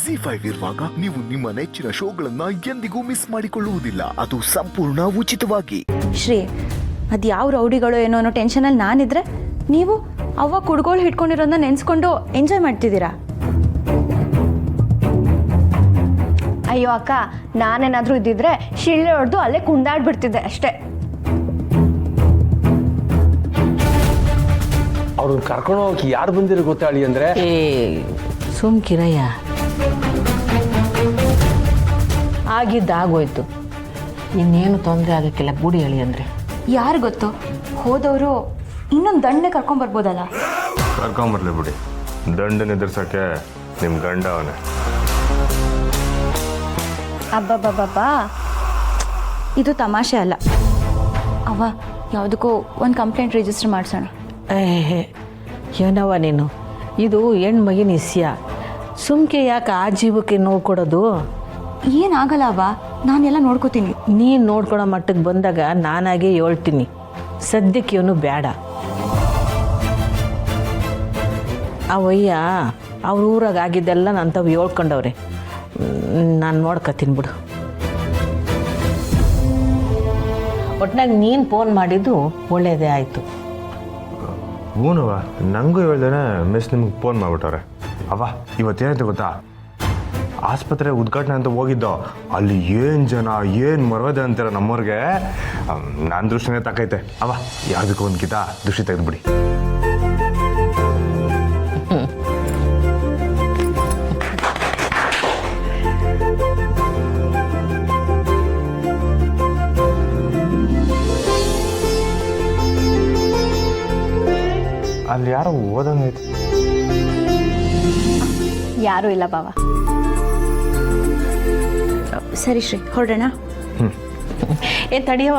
ZEE5 ಇರುವಾಗ ನೀವು ನಿಮ್ಮ ನೆಚ್ಚಿನ ಶೋಗಳನ್ನ ಎಂದಿಗೂ ಮಿಸ್ ಮಾಡಿಕೊಳ್ಳುವುದಿಲ್ಲ. ಅದು ಸಂಪೂರ್ಣ ಉಚಿತವಾಗಿ. ಶ್ರೀ, ಅದು ಯಾವ ರೌಡಿಗಳು ಏನೋ ಅನ್ನೋ ಟೆನ್ಷನಲ್ಲಿ ನಾನಿದ್ರೆ ನೀವು ಅವ್ವ ಕುಡ್ಗೋಳು ಹಿಡ್ಕೊಂಡಿರೋದನ್ನ ನೆನೆಸ್ಕೊಂಡು ಎಂಜಾಯ್ ಮಾಡ್ತಿದ್ದೀರಾ. ಅಯ್ಯೋ ಅಕ್ಕ, ನಾನೇನಾದರೂ ಇದ್ದಿದ್ರೆ ಶಿಳ್ಳೆ ಹೊಡೆದು ಅಲ್ಲೇ ಕುಂದಾಡ್ಬಿಡ್ತಿದ್ದೆ ಅಷ್ಟೇ. ಅವ್ರನ್ನ ಕರ್ಕೊಂಡು ಹೋಗಿ ಯಾರು ಬಂದಿರೋ ಗೊತ್ತಾಳಿ ಅಂದರೆ ಸುಮ್ಕಿರಯ್ಯ, ಆಗಿದ್ದಾಗೋಯ್ತು, ಇನ್ನೇನು ತೊಂದರೆ ಆಗಕ್ಕಿಲ್ಲ, ಬುಡಿ ಹೇಳಿ ಅಂದರೆ. ಯಾರು ಗೊತ್ತು, ಹೋದವರು ಇನ್ನೊಂದು ದಂಡೆ ಕರ್ಕೊಂಬರ್ಬೋದಲ್ಲ. ಕರ್ಕೊಂಬರ್ಲಿ ಬಿಡಿ, ದಂಡನ ಎದುರ್ಸೋಕ್ಕೆ ನಿಮ್ಮ ಗಂಡ ಅವನೇ. ಅಬ್ಬಬ್ಬಬ್ಬಾ, ಇದು ತಮಾಷೆ ಅಲ್ಲ. ಅವ್ವ, ಯಾವುದಕ್ಕೂ ಒಂದು ಕಂಪ್ಲೇಂಟ್ ರಿಜಿಸ್ಟರ್ ಮಾಡಿಸೋಣ. ಏನವ ನೀನು, ಇದು ಹೆಣ್ಮಗಿನ ಇಸ್ಯ, ಸುಮ್ಕೆ ಯಾಕೆ ಆ ಜೀವಕ್ಕೆ ನೋವು ಕೊಡೋದು? ಏನಾಗಲ್ಲ ಅವ್ವ, ನಾನೆಲ್ಲ ನೋಡ್ಕೋತೀನಿ. ನೀನು ನೋಡ್ಕೊಳೋ ಮಟ್ಟಕ್ಕೆ ಬಂದಾಗ ನಾನಾಗೇ ಹೇಳ್ತೀನಿ, ಸದ್ಯಕ್ಕೆ ಇವನು ಬೇಡ. ಅವಯ್ಯ ಅವ್ರ ಊರಾಗ ಆಗಿದ್ದೆಲ್ಲ ನಾನು ತಾವು ಹೇಳ್ಕೊಂಡವ್ರೆ, ನಾನು ನೋಡ್ಕೊತೀನಿ ಬಿಡು. ಒಟ್ನಾಗ ನೀನು ಫೋನ್ ಮಾಡಿದ್ದು ಒಳ್ಳೇದೇ ಆಯಿತು. ಹೂನವ್ವ, ನನಗೂ ಹೇಳ್ದೇನೆ ಮಿಸ್ ನಿಮ್ಗೆ ಫೋನ್ ಮಾಡಿಬಿಟ್ಟವ್ರೆ. ಅವ್ವ, ಇವತ್ತೇನಾಯ್ತು ಗೊತ್ತಾ, ಆಸ್ಪತ್ರೆ ಉದ್ಘಾಟನೆ ಅಂತ ಹೋಗಿದ್ದೋ, ಅಲ್ಲಿ ಏನು ಜನ, ಏನು ಮರವದೆ ಅಂತೀರ ನಮ್ಮವ್ರಿಗೆ. ನನ್ನ ದೃಷ್ಟಿನೇ ತಕ್ಕೈತೆ. ಅವ್ವ, ಯಾವುದಕ್ಕೂ ಒಂದು ಕಿತ ದೃಷ್ಟಿ ತೆಗೆದುಬಿಡಿ. ಅಲ್ಲಿ ಯಾರೋ ಓದಂಗೈತೆ. ಯಾರೂ ಇಲ್ಲ ಬಾವ. ಸರಿ ಶ್ರೀ, ಹೊರಡೋಣ. ಏ ತಡಿಯವ,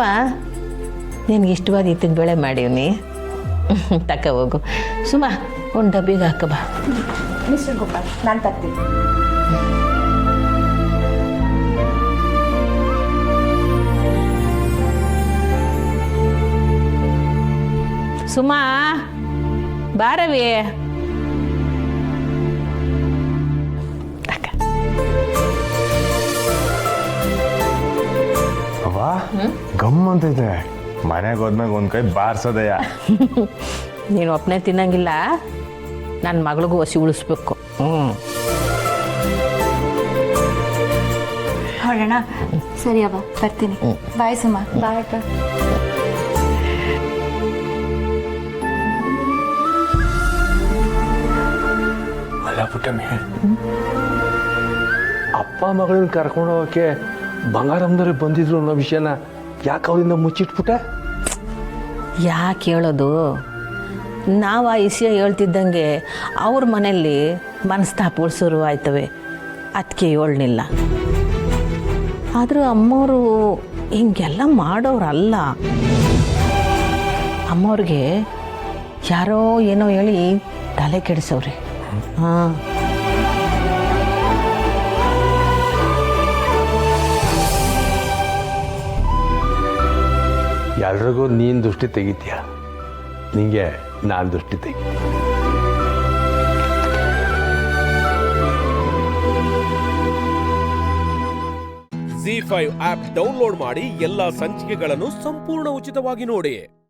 ನಿನಗೆ ಇಷ್ಟವಾದ ಇತ್ತಿನ ಬೇಳೆ ಮಾಡೀವ್ನಿ, ತಕ್ಕ ಹೋಗು. ಸುಮಾ, ಒಂದು ಡಬ್ಬಿಗೆ ಹಾಕ ಬಾ. ಮಿಸ್ಟರ್ ಗೋಪಾಲ್, ನಾನು ತರ್ತೀನಿ. ಸುಮಾ, ಬಾರವಿ. ಅವ್ವ, ಗಮ್ ಅಂತೈತೆ. ಮನೆಗೆ ಹೋದ್ಮ್ಯಾಗ ಒಂದು ಕೈ ಬಾರ್ಸೋದಯ್ಯ. ನೀನು ಒಪ್ಪನೆ ತಿನ್ನಂಗಿಲ್ಲ, ನನ್ನ ಮಗಳಿಗೂ ಹಸಿ ಉಳಿಸ್ಬೇಕು. ಹೊರಡೋಣ. ಸರಿ ಅವ್ವ, ಬರ್ತೀನಿ. ಬಾಯ್ ಸುಮಾ. ಬಾಯ್ ಅಕ್ಕ. ಅಲ್ಲ ಪುಟ್ಟಮ್ಮಿ, ಅಪ್ಪ ಮಗಳನ್ನ ಕರ್ಕೊಂಡು ಹೋಗೋಕ್ಕೆ ಬಂಗಾರಮ್ಮನವ್ರೆ ಬಂದಿದ್ರು ಅನ್ನೋ ವಿಷಯನ ಯಾಕೆ ಅವರಿಂದ ಮುಚ್ಚಿಟ್ಬಿಟ್ಟ? ಯಾಕೆ ಹೇಳೋದು, ನಾವು ಆ ವಿಷಯ ಹೇಳ್ತಿದ್ದಂಗೆ ಅವ್ರ ಮನೆಯಲ್ಲಿ ಮನಸ್ತಾಪಗಳು ಶುರು ಆಯ್ತವೆ, ಅದಕ್ಕೆ ಹೇಳಲಿಲ್ಲ. ಆದರೂ ಅಮ್ಮವರು ಹಿಂಗೆಲ್ಲ ಮಾಡೋರಲ್ಲ. ಅಮ್ಮವ್ರಿಗೆ ಯಾರೋ ಏನೋ ಹೇಳಿ ತಲೆ ಕೆಡಿಸವ್ರೆ. ಹಾಂ, ಎಲ್ರಿಗೂ ನೀನು ದೃಷ್ಟಿ ತೆಗಿತೀಯ, ನಿಂಗೆ ನಾನು ದೃಷ್ಟಿ ತೆಗಿತೀನಿ. ZEE5 ಆಪ್ ಡೌನ್ಲೋಡ್ ಮಾಡಿ ಎಲ್ಲಾ ಸಂಚಿಕೆಗಳನ್ನು ಸಂಪೂರ್ಣ ಉಚಿತವಾಗಿ ನೋಡಿ.